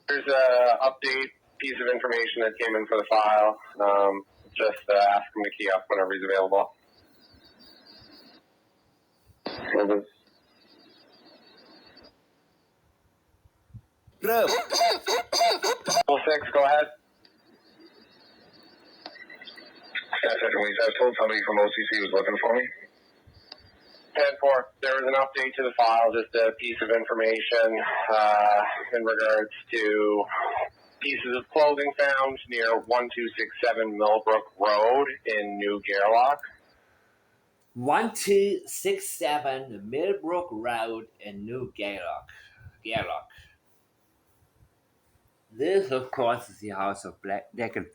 There's a update piece of information that came in for the file. Just ask him to key up whenever he's available. เริ่ม 6, go ahead. I told somebody from OCC was looking for me. 10-4. There was an update to the file, just a piece of information in regards to pieces of clothing found near 1267 Millbrook Road in New Gairloch. 1267 Millbrook Road in New Gairloch. This, of course, is the house of Black Deacon.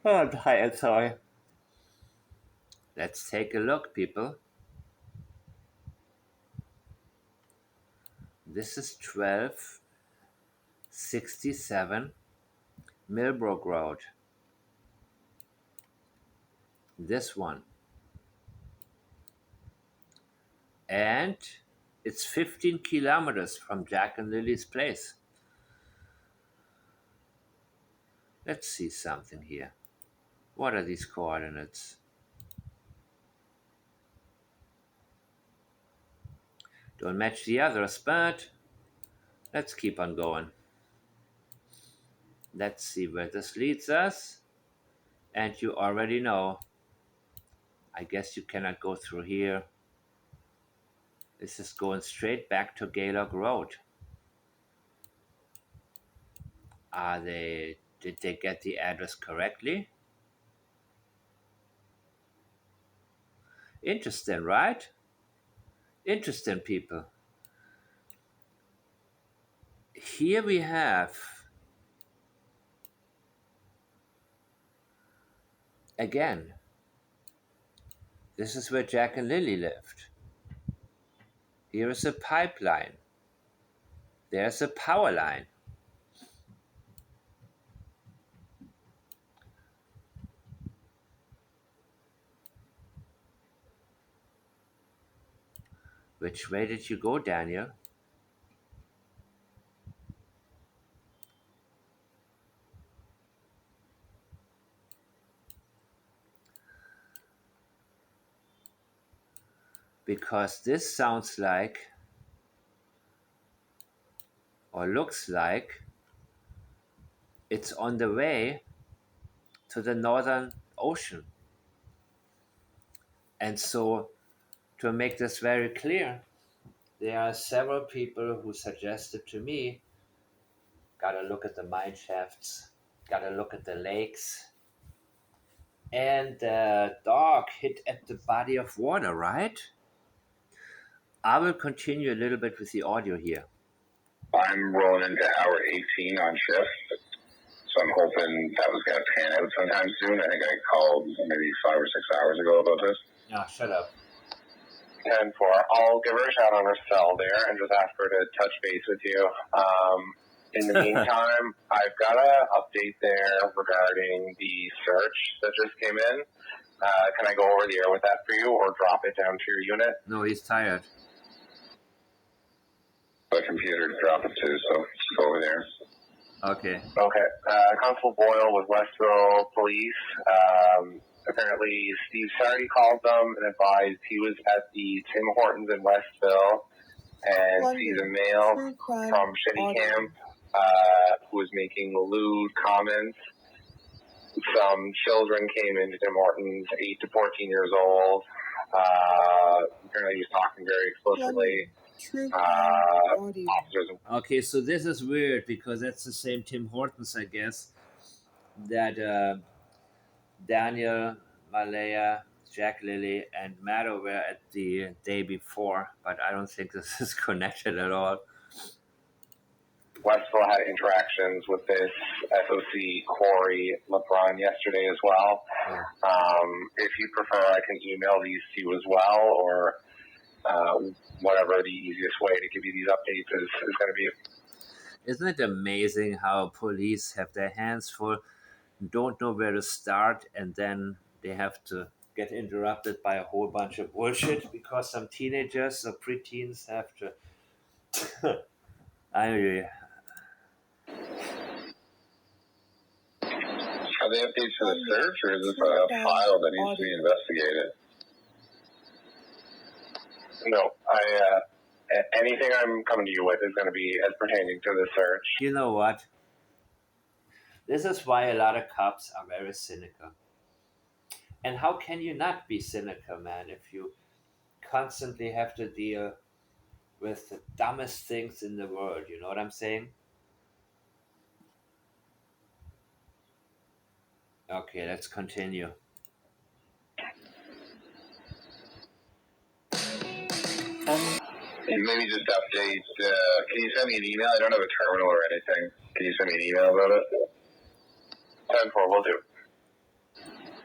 Oh, sorry. Let's take a look, people. This is 1267 Millbrook Road. This one. And it's 15 kilometers from Jack and Lily's place. Let's see something here. What are these coordinates? Don't match the others, but let's keep on going. Let's see where this leads us. And you already know. I guess you cannot go through here. This is going straight back to Gaylord Road. Did they get the address correctly? Interesting, right? Interesting, people. Here we have again. This is where Jack and Lily lived. Here is a pipeline. There's a power line. Which way did you go, Daniel? Because this sounds like, or looks like, it's on the way to the Northern Ocean. And so, to make this very clear, there are several people who suggested to me, gotta look at the mine shafts, gotta look at the lakes, and the dog hit at the body of water, right? I will continue a little bit with the audio here. I'm rolling into hour 18 on shift, so I'm hoping that was going to pan out sometime soon. I think I called maybe 5 or 6 hours ago about this. No, shut up. 10-4. I'll give her a shout on her cell there and just ask her to touch base with you. In the meantime, I've got an update there regarding the search that just came in. Can I go over the air with that for you or drop it down to your unit? No, he's tired. My computer dropped it too, so go over there. Okay. Okay. Constable Boyle with Westville Police. Apparently, Steve Sardi called them and advised he was at the Tim Hortons in Westville and sees a male from Shetty Camp who was making lewd comments. Some children came into Tim Hortons, 8 to 14 years old. Apparently, he was talking very explicitly. Okay, so this is weird because that's the same Tim Hortons, I guess, that Daniel, Malaya, Jack Lily, and Maddo were at the day before, but I don't think this is connected at all. Westville had interactions with this SOC Corey LeBron yesterday as well. If you prefer, I can email these to you as well, or whatever the easiest way to give you these updates is going to be. Isn't it amazing how police have their hands full, don't know where to start, and then they have to get interrupted by a whole bunch of bullshit because some teenagers or preteens have to... Are they updates for the search, or is this a file that needs to be investigated? No, anything I'm coming to you with is going to be as pertaining to the search. You know what? This is why a lot of cops are very cynical. And how can you not be cynical, man, if you constantly have to deal with the dumbest things in the world? You know what I'm saying? Okay, let's continue. And maybe just update. Can you send me an email? I don't have a terminal or anything. Can you send me an email about it? 10-4, will do.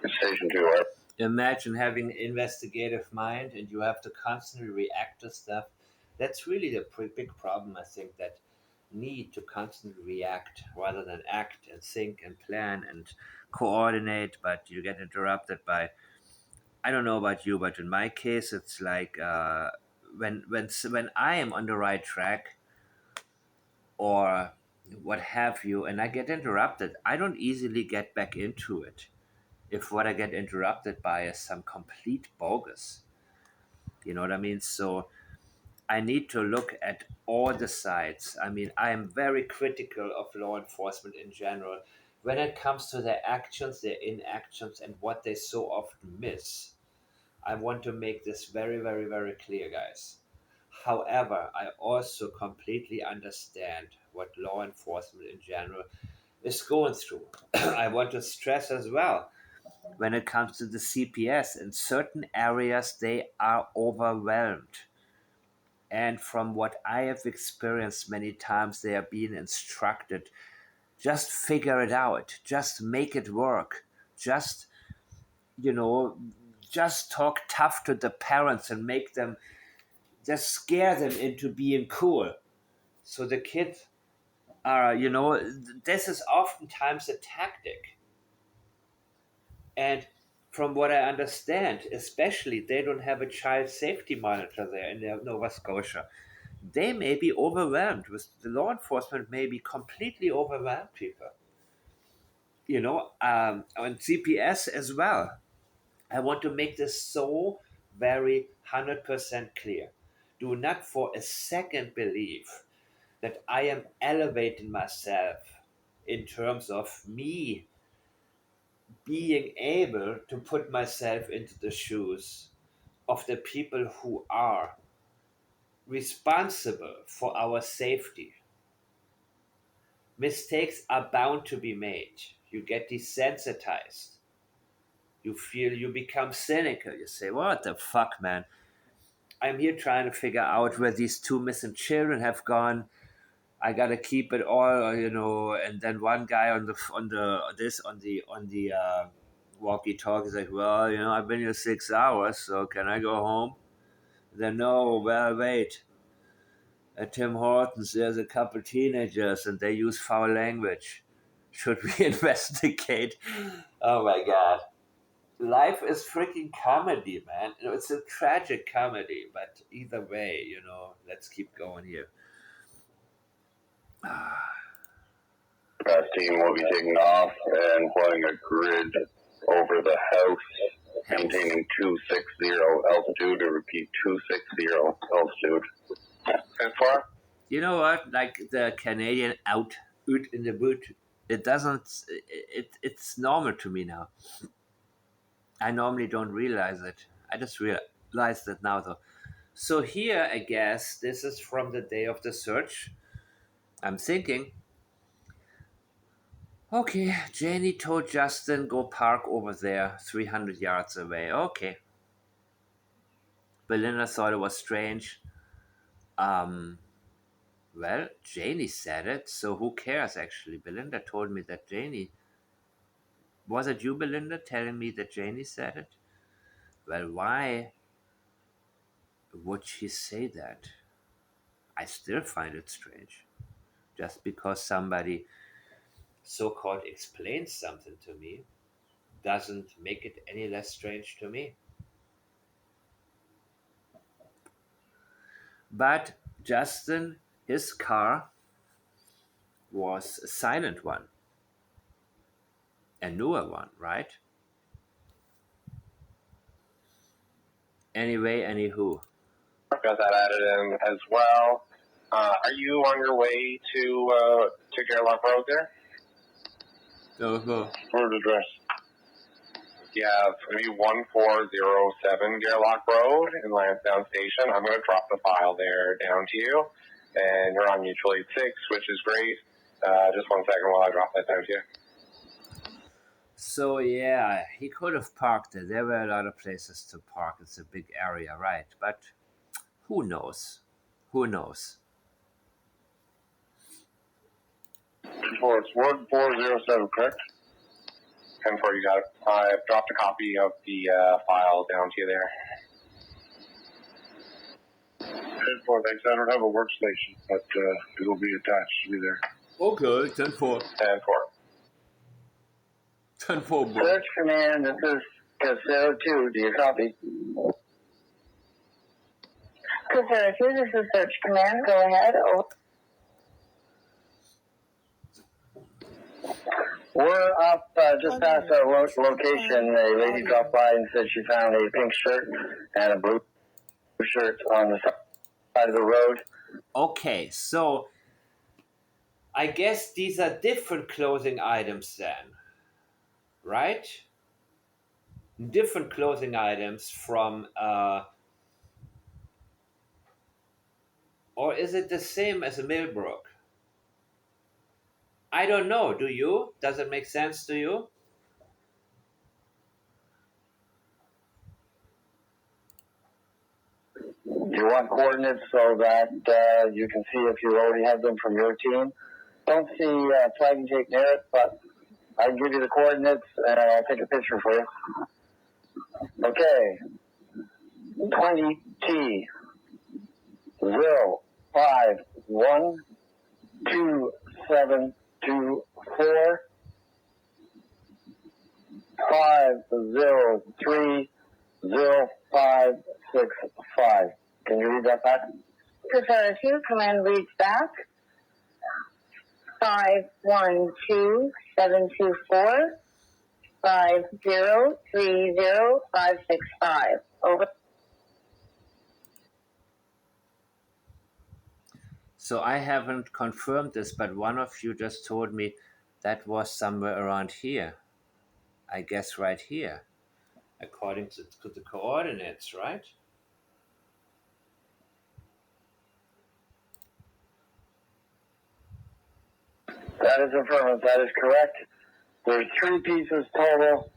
It's Station 2, right? Imagine having an investigative mind and you have to constantly react to stuff. That's really the big problem, I think, that need to constantly react rather than act and think and plan and coordinate, but you get interrupted by, I don't know about you, but in my case, it's like when I am on the right track or what have you, and I get interrupted, I don't easily get back into it. If what I get interrupted by is some complete bogus, you know what I mean? So I need to look at all the sides. I mean, I am very critical of law enforcement in general when it comes to their actions, their inactions, and what they so often miss. I want to make this very, very, very clear, guys. However, I also completely understand what law enforcement in general is going through. I want to stress as well, when it comes to the CPS, in certain areas, they are overwhelmed. And from what I have experienced many times, they are being instructed, just figure it out, just make it work, just, you know, just talk tough to the parents and make them, just scare them into being cool. So the kids are, this is oftentimes a tactic. And from what I understand, especially they don't have a child safety monitor there in Nova Scotia. They may be overwhelmed with the law enforcement, may be completely overwhelmed people. On CPS as well. I want to make this so very 100% clear. Do not for a second believe that I am elevating myself in terms of me being able to put myself into the shoes of the people who are responsible for our safety. Mistakes are bound to be made. You get desensitized. You become cynical. You say, what the fuck, man? I'm here trying to figure out where these two missing children have gone. I gotta keep it all, And then one guy on the walkie-talkie is like, well, I've been here 6 hours, so can I go home? Then no, well, wait. At Tim Hortons, there's a couple teenagers and they use foul language. Should we investigate? Oh my god. Life is freaking comedy, man. It's a tragic comedy, but either way, let's keep going here. That team will be taking off and putting a grid over the house, maintaining 260 altitude, to repeat 260 altitude. And far? You know what? Like the Canadian out in the boot, it doesn't. It's normal to me now. I normally don't realize it. I just realized it now, though. So here, I guess this is from the day of the search. I'm thinking, okay, Janie told Justin go park over there, 300 yards away. Okay. Belinda thought it was strange. Well, Janie said it, so who cares actually? Belinda told me that Janie. Was it you, Belinda, telling me that Janie said it? Well, why would she say that? I still find it strange. Just because somebody so called explains something to me doesn't make it any less strange to me. But Justin, his car was a silent one. A newer one, right? Anyway, anywho. Got that added in as well. Are you on your way to Gerlach Road there? Uh-huh. Word address. Yeah, it's going to be 1407 Gerlach Road in Lansdowne Station. I'm going to drop the file there down to you. And you're on mutual aid 6, which is great. Just 1 second while I drop that down to you. So yeah, he could have parked it. There were a lot of places to park. It's a big area, right? But who knows? Who knows? It's 1407, correct? 10-4, you got it. I've dropped a copy of the file down to you there. 10-4, thanks. I don't have a workstation, but it'll be attached to me there. Okay, 10-4. 10-4. 10-4, boy. Search command, this is Casero 2. Do you copy? Casero 2, this is search command. Go ahead. We're up just past our location. A lady dropped by and said she found a pink shirt and a blue shirt on the side of the road. Okay, so I guess these are different clothing items then, right? Different clothing items from, or is it the same as a Millbrook? I don't know. Do you? Does it make sense to you? You want coordinates so that you can see if you already have them from your team. Don't see flag and tape near it, but I can give you the coordinates and I'll take a picture for you. Okay. 20T 0512724 5030565. Can you read that back? Casero 2, command reads back. 512724 5030565. Over. So I haven't confirmed this, but one of you just told me that was somewhere around here. I guess right here, according to the coordinates, right? That is affirmative. That is correct. There's 3 pieces total.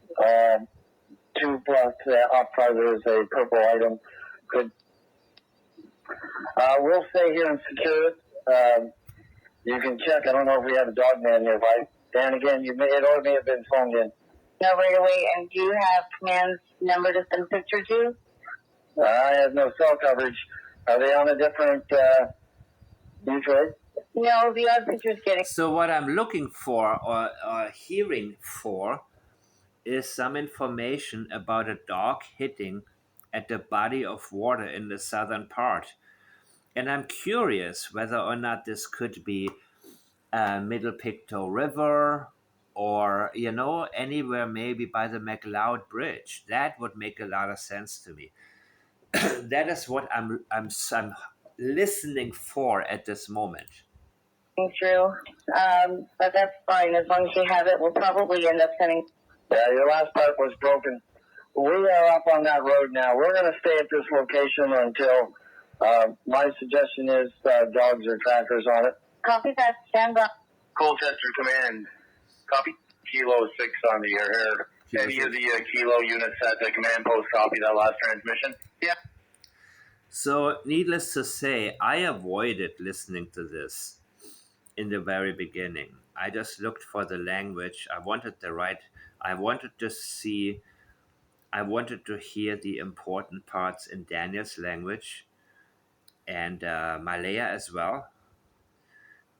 2 plus off there is a purple item. Good. We'll stay here and secure it. You can check. I don't know if we have a dog man nearby. And again, it may have been phoned in. No, right away. And do you have command's number to send picture to? I have no cell coverage. Are they on a different mutual? No, the other picture's getting. So what I'm looking for or hearing for is some information about a dog hitting at the body of water in the southern part. And I'm curious whether or not this could be Middle Pictou River or, anywhere maybe by the McLeod Bridge. That would make a lot of sense to me. That is what I'm listening for at this moment. Through, but that's fine. As long as you have it, we'll probably end up sending. Yeah, your last part was broken. We are up on that road now. We're going to stay at this location until my suggestion is dogs or trackers on it. Copy that. Stand by. Colchester Command. Copy. Kilo 6 on the air. Any of the kilo units at the command post copy that last transmission? Yeah. So, needless to say, I avoided listening to this in the very beginning. I just looked for the language. I wanted to hear the important parts in Daniel's language and Malaya as well.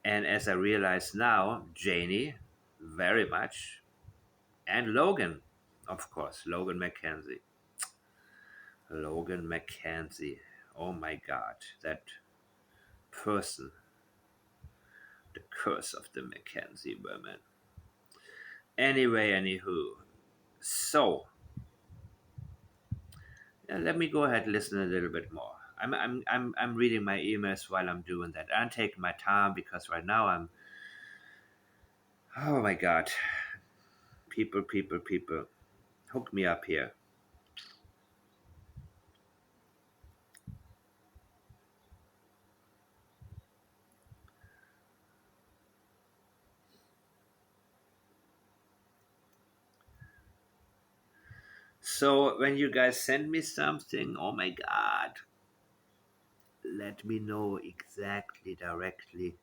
And as I realize now, Janie, very much, and Logan, of course, Logan McKenzie. Logan McKenzie. Oh my God, that person. The curse of the Mackenzie women. Anyway, anywho. So, let me go ahead and listen a little bit more. I'm reading my emails while I'm doing that. I'm taking my time because right now I'm, oh my God. People. Hook me up here. So when you guys send me something, oh my God, let me know exactly directly.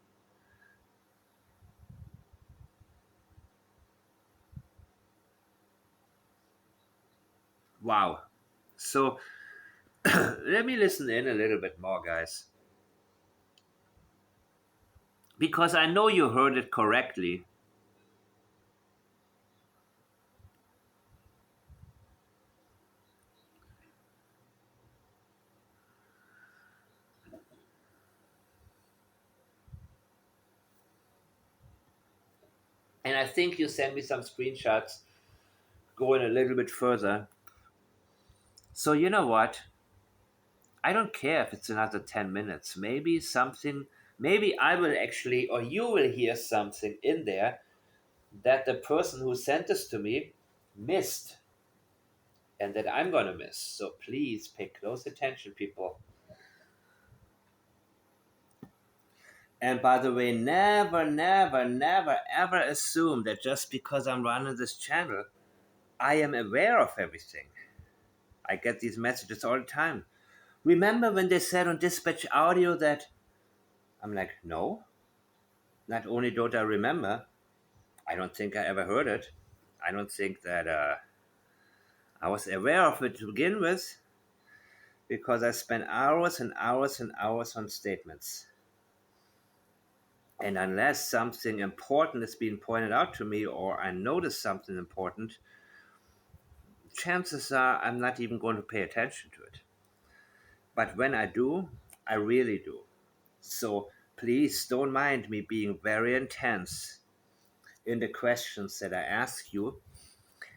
Wow. So let me listen in a little bit more, guys. Because I know you heard it correctly. And I think you sent me some screenshots going a little bit further. So you know what? I don't care if it's another 10 minutes. Maybe I will actually, or you will hear something in there that the person who sent this to me missed and that I'm going to miss. So please pay close attention, people. And by the way, never, ever assume that just because I'm running this channel, I am aware of everything. I get these messages all the time. Remember when they said on Dispatch Audio that... I'm like, no. Not only don't I remember, I don't think I ever heard it. I don't think that I was aware of it to begin with, because I spent hours and hours and hours on statements. And unless something important is being pointed out to me or I notice something important, chances are I'm not even going to pay attention to it. But when I do, I really do. So please don't mind me being very intense in the questions that I ask you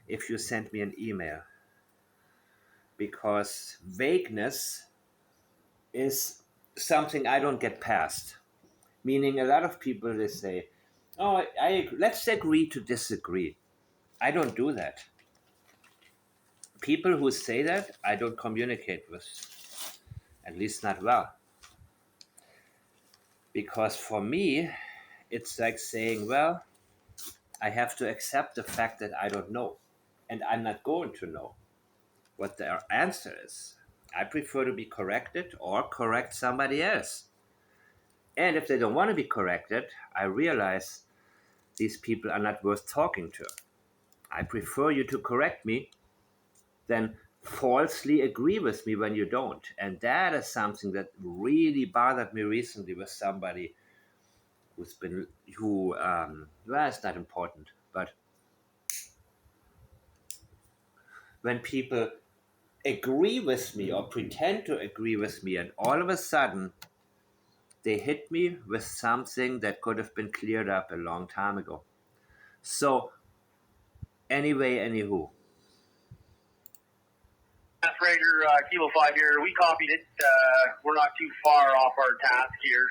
if you send me an email. Because vagueness is something I don't get past. Meaning a lot of people, they say, oh, let's agree to disagree. I don't do that. People who say that, I don't communicate with, at least not well. Because for me, it's like saying, well, I have to accept the fact that I don't know. And I'm not going to know what their answer is. I prefer to be corrected or correct somebody else. And if they don't want to be corrected, I realize these people are not worth talking to. I prefer you to correct me than falsely agree with me when you don't. And that is something that really bothered me recently with somebody well, it's not important, but when people agree with me or pretend to agree with me and all of a sudden they hit me with something that could have been cleared up a long time ago. So anyway, anywho. Fraser, Kilo 5 here. We copied it. We're not too far off our task here.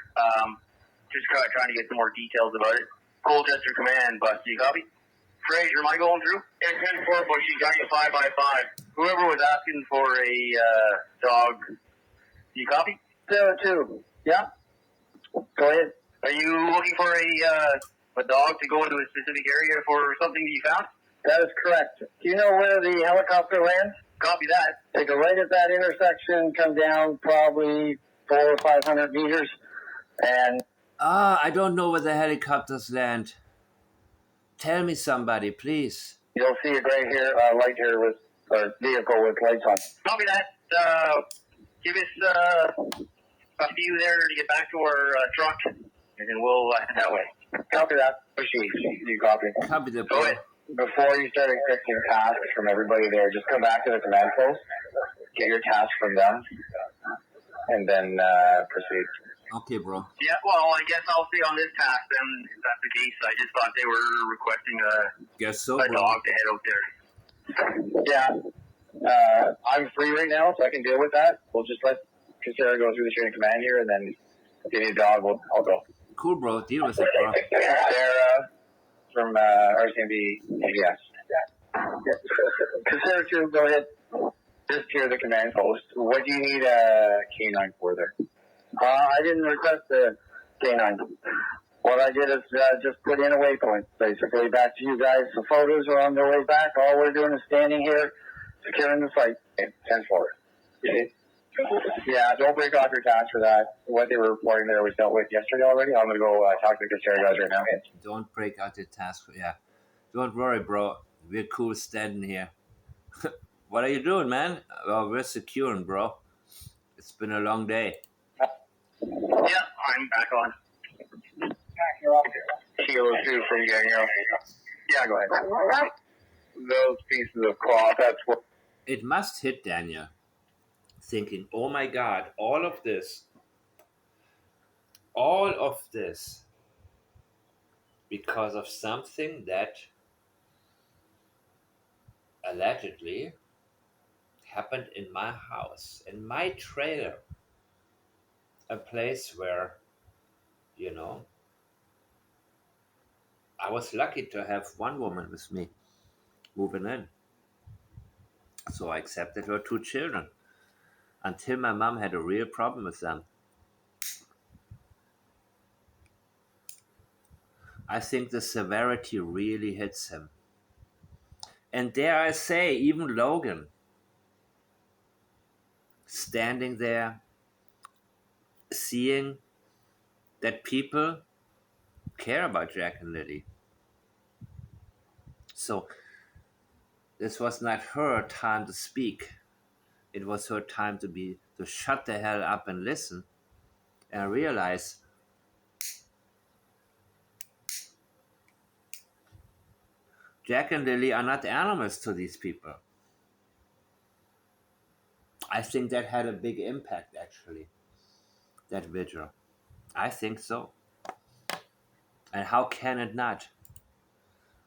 Just trying to get some more details about it. Colchester Command, bus. Do you copy? Fraser, am I going through? Yeah, 10-4, but you got you 5x5. Whoever was asking for a dog, do you copy? 2. Yeah. Go ahead. Are you looking for a dog to go into a specific area for something that you found? That is correct. Do you know where the helicopter lands? Copy that. They go right at that intersection, come down probably 400 or 500 meters, and... I don't know where the helicopters land. Tell me somebody, please. You'll see a gray light here with a vehicle with lights on. Copy that. Give us a few there to get back to our truck, and then we'll head that way. Copy that. Proceed. You copy. Copy the Go ahead. Before you start accepting tasks from everybody there, just come back to the command post, get your task from them, and then proceed. Okay, bro. Yeah, well, I guess I'll stay on this task then, if that's the case. I just thought they were requesting Guess so, a bro. dog to head out there. Yeah. I'm free right now, so I can deal with that. We'll just let Casera go through the chain of command here, and then if you need a dog, I'll go. Cool, bro. Deal with it, bro. Sarah from RCMB, yes. Casera 2, go ahead. Just hear the command post. What do you need a canine for there? I didn't request a canine. What I did is just put in a waypoint, basically, back to you guys. The photos are on their way back. All we're doing is standing here, securing the site. 10 floors. Yeah, don't break off your task for that. What they were reporting there was dealt with yesterday already. I'm going to go talk to the Casera guys right now. Don't break out the task. Yeah. Don't worry, bro. We're cool standing here. What are you doing, man? Well, we're securing, bro. It's been a long day. Yeah, I'm back on. Kilo 2 from Daniel. Yeah, go ahead. Those pieces of cloth, that's what. It must hit Daniel, thinking, oh my God, all of this, because of something that allegedly happened in my house, in my trailer, a place where, I was lucky to have one woman with me moving in. So I accepted her 2 children until my mom had a real problem with them. I think the severity really hits him. And dare I say, even Logan, standing there, seeing that people care about Jack and Lily. So this was not her time to speak. It was her time to shut the hell up and listen and realize Jack and Lily are not animals to these people. I think that had a big impact, actually, that vigil. I think so. And how can it not?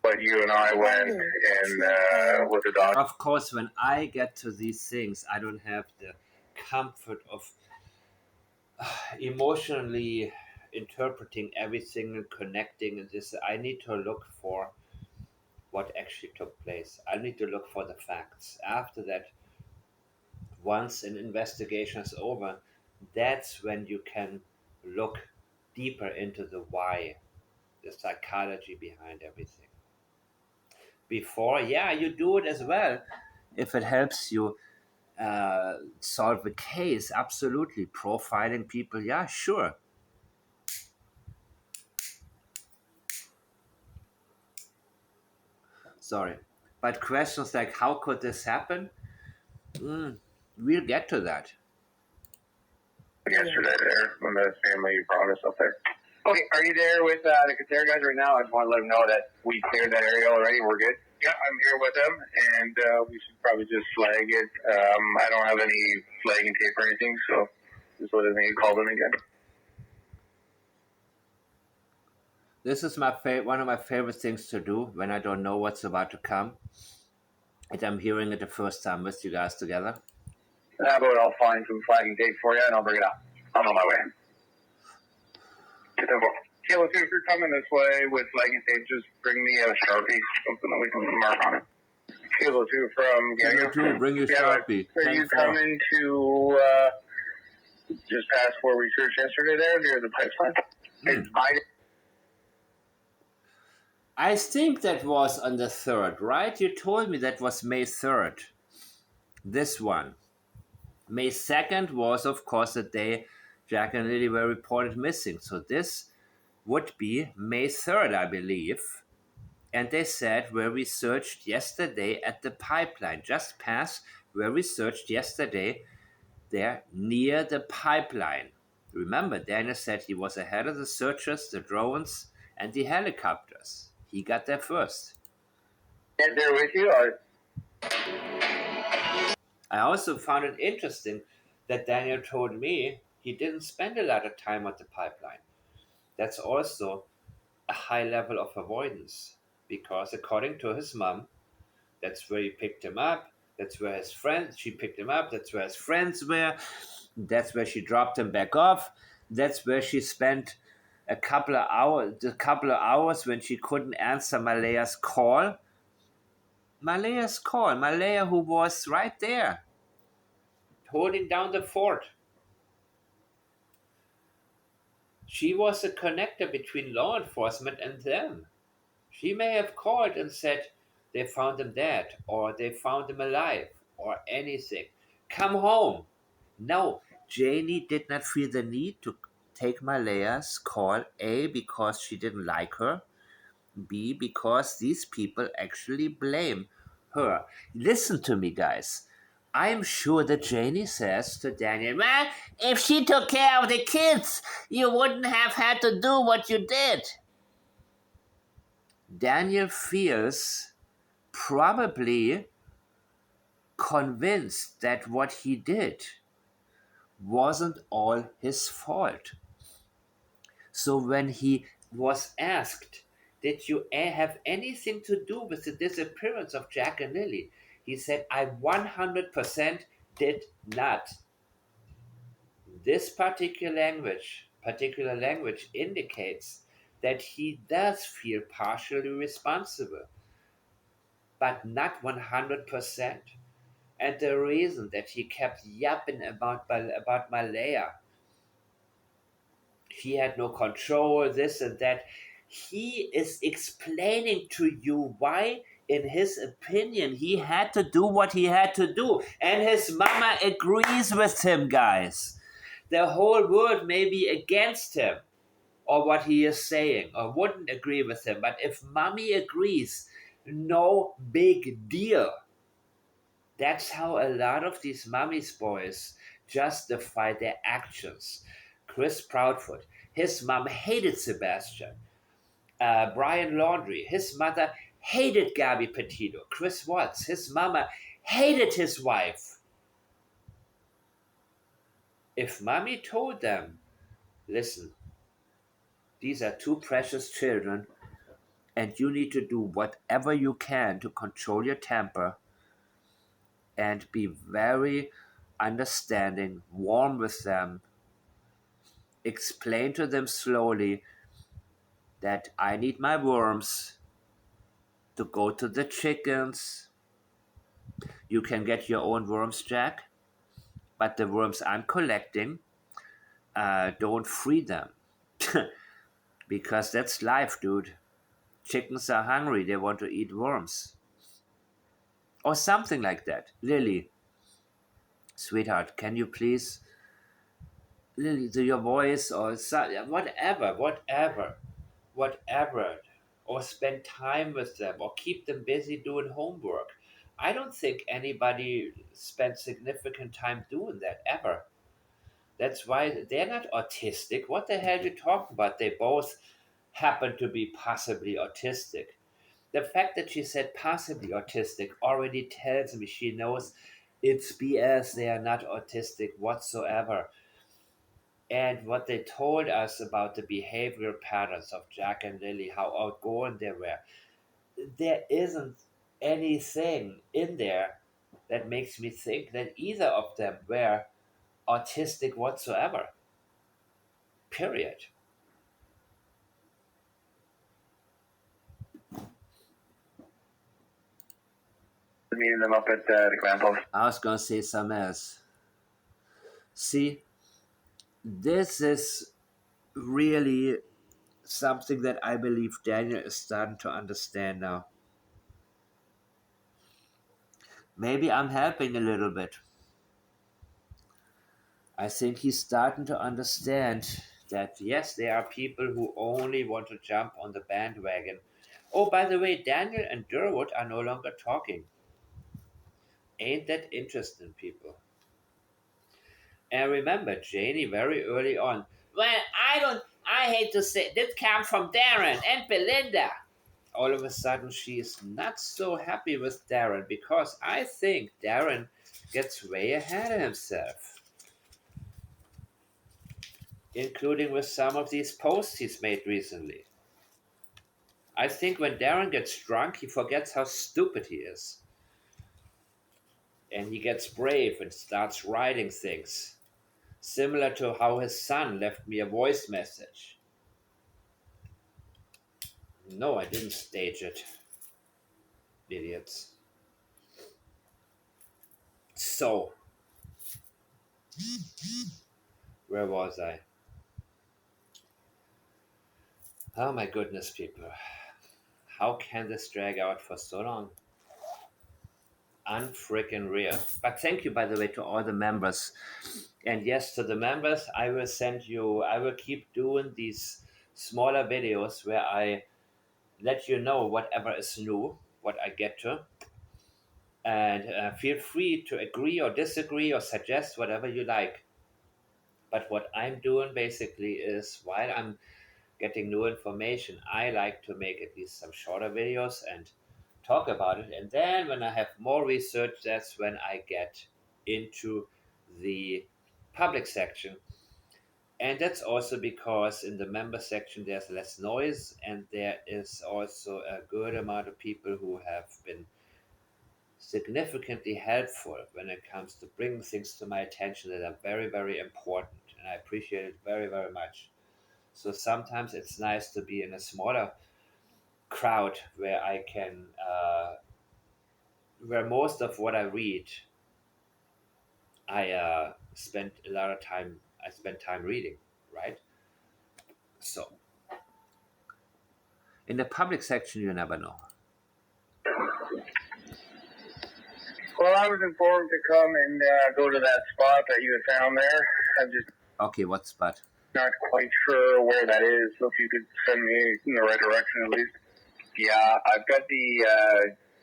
But you and I went and with the dog. Of course, when I get to these things, I don't have the comfort of emotionally interpreting everything and connecting and this. I need to look for what actually took place. I need to look for the facts. After that, once an investigation is over, that's when you can look deeper into the why, the psychology behind everything. Before, yeah, you do it as well. If it helps you solve a case, absolutely. Profiling people, yeah, sure. Sorry. But questions like, how could this happen? We'll get to that. Yesterday there when the family brought us up there. Okay, are you there with the Casera guys right now? I just want to let them know that we cleared that area already. We're good. Yeah, I'm here with them, and we should probably just flag it. I don't have any flagging tape or anything, so just let me call them again. This is one of my favorite things to do when I don't know what's about to come. And I'm hearing it the first time with you guys together. How about I'll find some flagging tape for you and I'll bring it up. I'm on my way. Kilo 2, if you're coming this way with flagging tape, just bring me a Sharpie, something that we can mark on it. Kilo 2 from Kilo 2, bring your Sharpie. Are you coming to just past where we searched yesterday there, near the pipeline? I think that was on the 3rd, right? You told me that was May 3rd. This one. May 2nd was, of course, the day Jack and Lily were reported missing. So this would be May 3rd, I believe. And they said where we searched yesterday at the pipeline, just past where we searched yesterday, there near the pipeline. Remember, Daniel said he was ahead of the searchers, the drones, and the helicopters. He got there first. Get there with you, or? I also found it interesting that Daniel told me He didn't spend a lot of time on the pipeline. That's also a high level of avoidance because, according to his mom, that's where he picked him up. That's where his friends, she picked him up. That's where his friends were. That's where she dropped him back off. That's where she spent a couple of hours when she couldn't answer Malaya's call. Malaya who was right there, holding down the fort. She was a connector between law enforcement and them. She may have called and said they found him dead, or they found him alive, or anything. Come home. No, Janie did not feel the need to take Malaya's call, A, because she didn't like her, B, because these people actually blame her. Listen to me, guys. I'm sure that Janie says to Daniel, well, if she took care of the kids, you wouldn't have had to do what you did. Daniel feels probably convinced that what he did wasn't all his fault. So when he was asked, did you have anything to do with the disappearance of Jack and Lily? He said, I 100% did not. This particular language indicates that he does feel partially responsible, but not 100%. And the reason that he kept yapping about Malaya, he had no control, this and that. He is explaining to you why, in his opinion, he had to do what he had to do. And his mama agrees with him, guys. The whole world may be against him or what he is saying or wouldn't agree with him. But if mommy agrees, no big deal. That's how a lot of these mommy's boys justify their actions. Chris Proudfoot, his mom hated Sebastian. Brian Laundrie, his mother hated Gabby Petito. Chris Watts, his mama hated his wife. If mommy told them, listen, these are two precious children, and you need to do whatever you can to control your temper and be very understanding, warm with them, explain to them slowly that I need my worms to go to the chickens. You can get your own worms, Jack, but the worms I'm collecting, don't free them. Because that's life, dude. Chickens are hungry, they want to eat worms. Or something like that. Lily, sweetheart, can you please, Lily, to your voice or whatever, or spend time with them or keep them busy doing homework. I don't think anybody spends significant time doing that ever. That's why they're not autistic. What the hell are you talking about? They both happen to be possibly autistic. The fact that she said possibly autistic already tells me she knows it's BS. They are not autistic whatsoever. And what they told us about the behavioral patterns of Jack and Lily, how outgoing they were, there isn't anything in there that makes me think that either of them were autistic whatsoever. Period. Meeting them up at the command post. I was going to say something else. See, this is really something that I believe Daniel is starting to understand now. Maybe I'm helping a little bit. I think he's starting to understand that, yes, there are people who only want to jump on the bandwagon. Oh, by the way, Daniel and Durwood are no longer talking. Ain't that interesting, people? And remember, Janie very early on, well, I hate to say, this came from Darren and Belinda. All of a sudden, she is not so happy with Darren because I think Darren gets way ahead of himself. including with some of these posts he's made recently. I think when Darren gets drunk, he forgets how stupid he is. And he gets brave and starts writing things, similar to how his son left me a voice message. No, I didn't stage it. Idiots. So, where was I? Oh my goodness, people. How can this drag out for so long? Unfreaking real. But thank you, by the way, to all the members. And yes, to the members, I will keep doing these smaller videos where I let you know whatever is new, what I get to. And feel free to agree or disagree or suggest whatever you like. But what I'm doing basically is, while I'm getting new information, I like to make at least some shorter videos and talk about it. And then when I have more research, that's when I get into the public section. And that's also because in the member section there's less noise, and there is also a good amount of people who have been significantly helpful when it comes to bringing things to my attention that are very, very important. And I appreciate it very, very much. So sometimes it's nice to be in a smaller crowd where I can, where most of what I read, I spend a lot of time, I spend time reading, right? So in the public section, you never know. Well, I was informed to come and go to that spot that you had found there. I'm just Okay, what spot? not quite sure where that is, so if you could send me in the right direction at least. Yeah, I've got the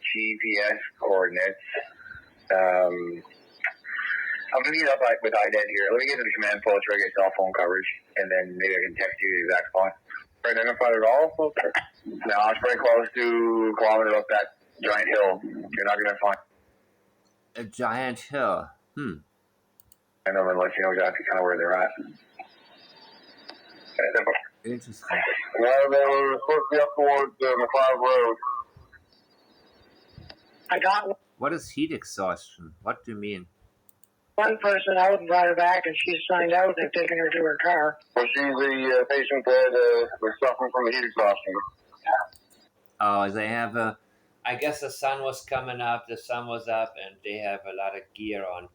GPS coordinates. I'm going to meet up with IDET here. Let me get to the command post where I get cell phone coverage, and then maybe I can text you the exact spot. Identified at all? Okay. No, it's pretty close to a kilometer up that giant hill. You're not going to find A giant hill. and I'm going to let you know exactly kind of where they're at. Interesting. Well, they were supposed to be up towards McLeod Road. I got What is heat exhaustion? What do you mean? one person out and brought her back, and she's signed out. They've taken her to her car. Well, she's the patient that was suffering from heat exhaustion. Oh, they have a. I guess the sun was coming up, the sun was up, and they have a lot of gear on.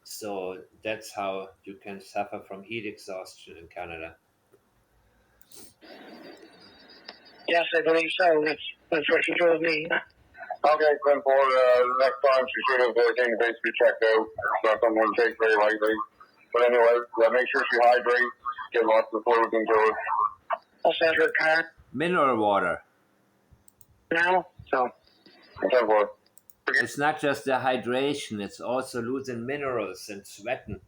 So that's how you can suffer from heat exhaustion in Canada. Yes, I believe so. That's what she told me. Okay, 10-4, next time she should have taken the base to be checked out. It's not something to take very lightly. But anyway, make sure she hydrates, get lots of fluids into her. I'll send her car Mineral water. now. So 10-4. It's not just the hydration, it's also losing minerals and sweating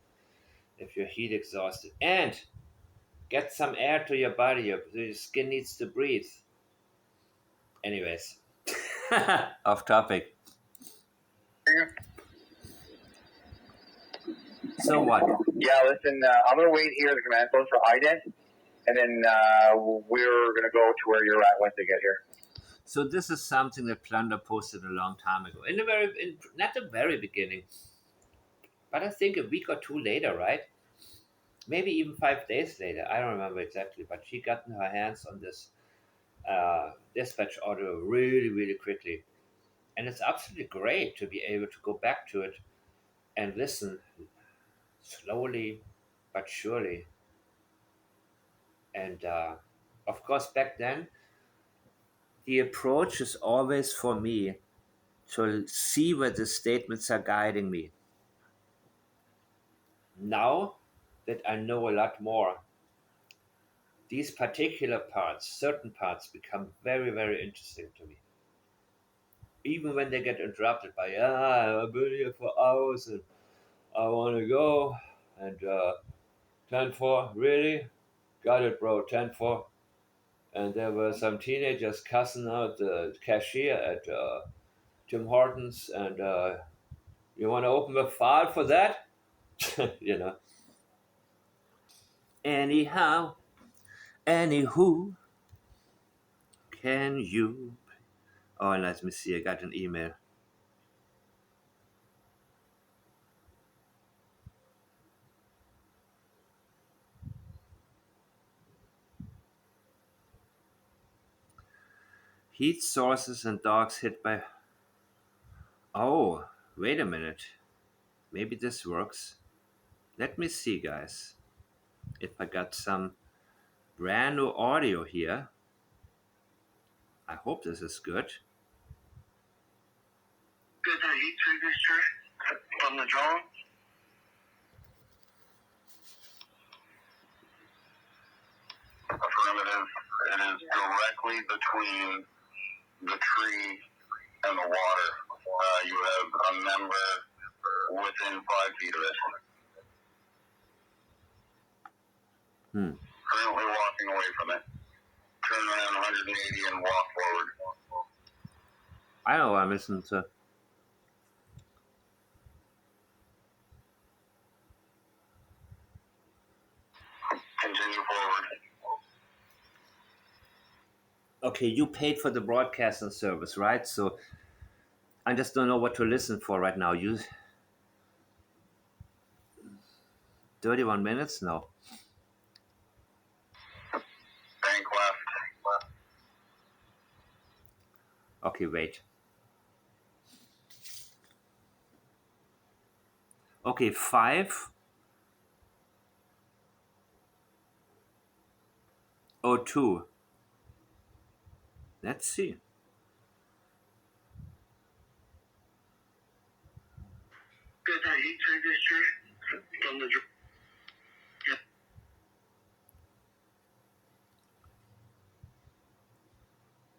if you're heat exhausted. And get some air to your body, your skin needs to breathe. Anyways, off topic. So what? Yeah, listen, I'm going to wait here at the command post for IDENT, and then we're going to go to where you're at once they get here. So this is something that Plunder posted a long time ago. Not the very beginning, but I think a week or two later, right? Maybe even 5 days later. I don't remember exactly, but she got her hands on this dispatch audio really, really quickly. And it's absolutely great to be able to go back to it and listen slowly but surely. And of course, back then, the approach is always for me to see where the statements are guiding me. Now that I know a lot more, these particular parts, certain parts, become very, very interesting to me. Even when they get interrupted by, I've been here for hours and I want to go. And 10-4, really? Got it, bro, 10-4. And there were some teenagers cussing out the cashier at Tim Hortons, and you want to open a file for that? You know. Anyhow, anywho, can you... Oh, let me see, I got an email. Heat sources and dogs hit by... Oh, wait a minute. Maybe this works. Let me see, guys. If I got some brand new audio here. I hope this is good. Get that heat signature from the drone. Affirmative. It is directly between the tree and the water. You have a member within 5 feet of it. Currently walking away from it. Turn around 180 and walk forward. I know I'm listening to. Continue forward. Okay, you paid for the broadcasting service, right? So I just don't know what to listen for right now. You 31 minutes? No. Bank left. Okay, wait. Okay, 5:02. Let's see. Get that heat signature from the drone.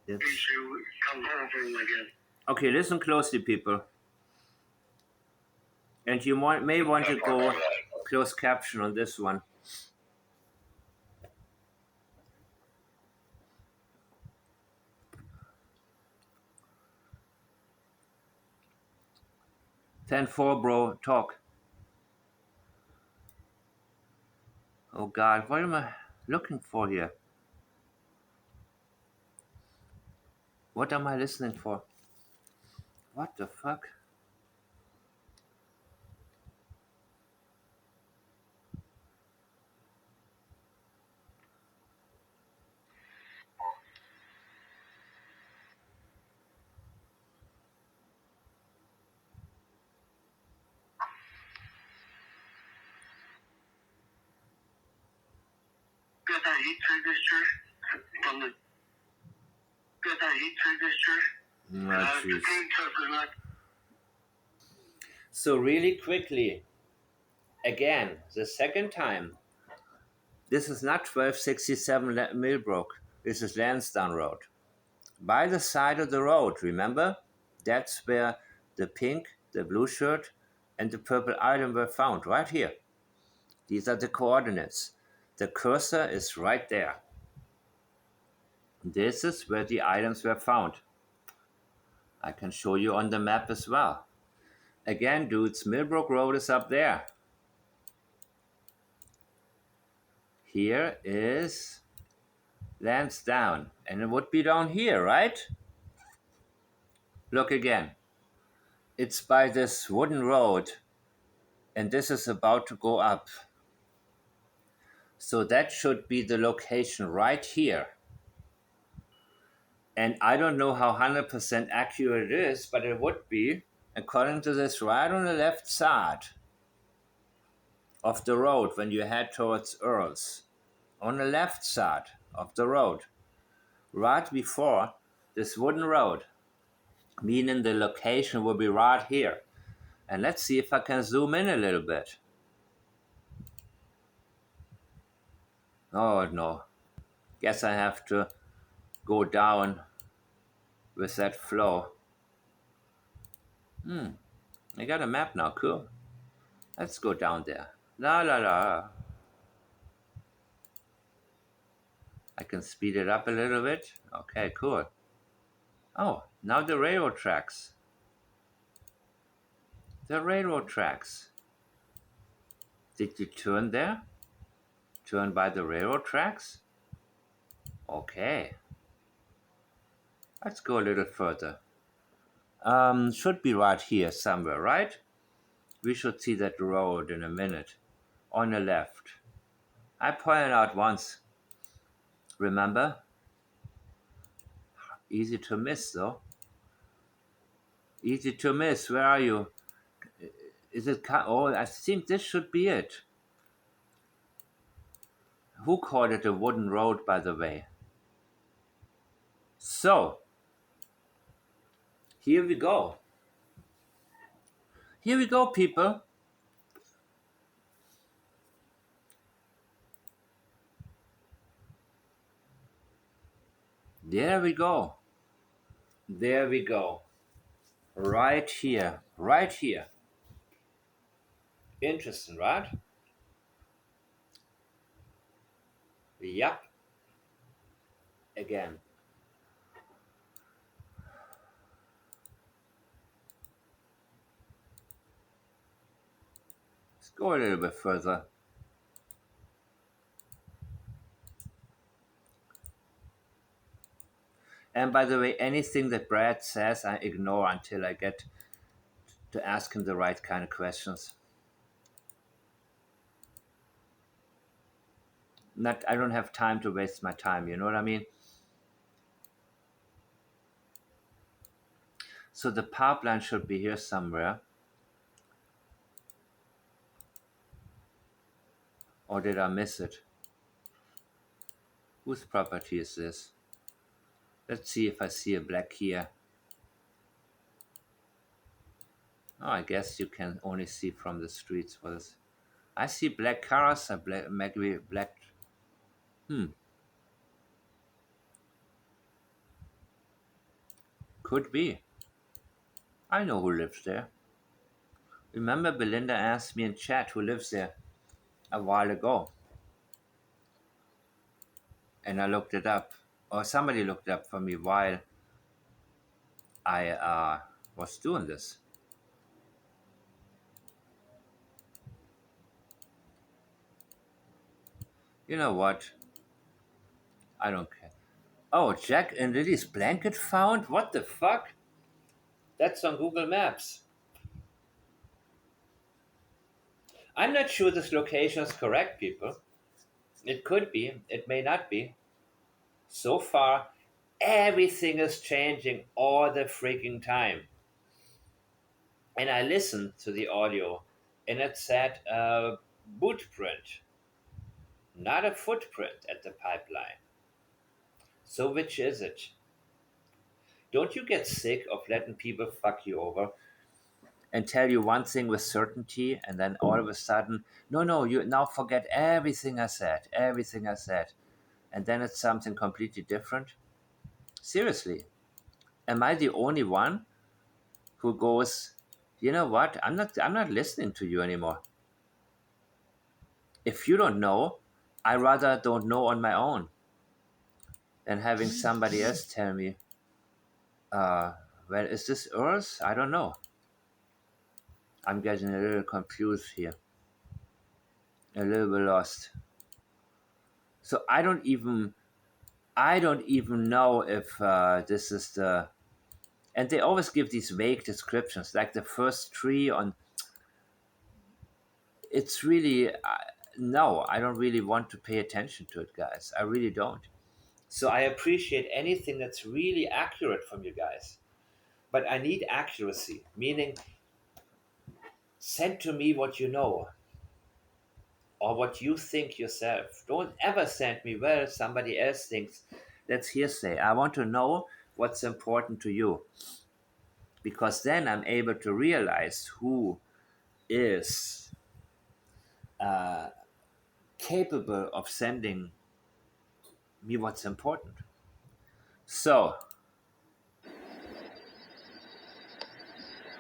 It's... You come home from again. Okay, listen closely, people. And you may want to go closed caption on this one. Ten-4, bro, talk. Oh God, what am I looking for here? What am I listening for? What the fuck? Get that heat signature from the. Get that heat signature. Oh, so really quickly, again, the second time, this is not 1267 Millbrook, this is Lansdowne Road. By the side of the road, remember? That's where the pink, the blue shirt, and the purple item were found, right here. These are the coordinates. The cursor is right there. This is where the items were found. I can show you on the map as well. Again, dudes, Millbrook Road is up there. Here is Lansdowne, and it would be down here, right? Look again. It's by this wooden road, and this is about to go up. So that should be the location right here. And I don't know how 100% accurate it is, but it would be, according to this, right on the left side of the road when you head towards Earls. On the left side of the road, right before this wooden road, meaning the location will be right here. And let's see if I can zoom in a little bit. Oh no, guess I have to go down with that flow. I got a map now, cool. Let's go down there. La la la. I can speed it up a little bit. Okay, cool. Oh, now the railroad tracks. The railroad tracks. Did you turn there? Turn by the railroad tracks? Okay. Let's go a little further. Should be right here somewhere, right? We should see that road in a minute. On the left. I pointed out once. Remember? Easy to miss, though. Easy to miss. Where are you? Is it? Oh, I think this should be it. Who called it a wooden road, by the way? So, here we go. Here we go, people. There we go. There we go. Right here. Right here. Interesting, right? Yep. Again. Let's go a little bit further. And by the way, anything that Brad says, I ignore until I get to ask him the right kind of questions. I don't have time to waste my time, you know what I mean? So the pipeline should be here somewhere. Or did I miss it? Whose property is this? Let's see if I see a black here. Oh, I guess you can only see from the streets for this. I see black cars, maybe black. Could be. I know who lives there. Remember, Belinda asked me in chat who lives there a while ago. And I looked it up. Or somebody looked it up for me while I was doing this. You know what? I don't care. Oh, Jack and Lily's blanket found? What the fuck? That's on Google Maps. I'm not sure this location is correct, people. It could be, it may not be. So far, everything is changing all the freaking time. And I listened to the audio, and it said boot print, not a footprint at the pipeline. So which is it? Don't you get sick of letting people fuck you over and tell you one thing with certainty, and then all of a sudden, no, you now forget everything I said, and then it's something completely different? Seriously, am I the only one who goes, you know what, I'm not listening to you anymore. If you don't know, I rather don't know on my own than having somebody else tell me, well, is this Earth? I don't know. I'm getting a little confused here. A little bit lost. So I don't even know if this is the... And they always give these vague descriptions, like the first tree on... It's really... no, I don't really want to pay attention to it, guys. I really don't. So I appreciate anything that's really accurate from you guys. But I need accuracy, meaning send to me what you know or what you think yourself. Don't ever send me, well, somebody else thinks. That's hearsay. I want to know what's important to you, because then I'm able to realize who is capable of sending me what's important. So,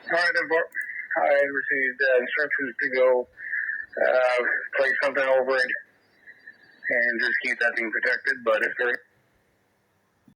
I received instructions to go place something over it and just keep that thing protected. But if there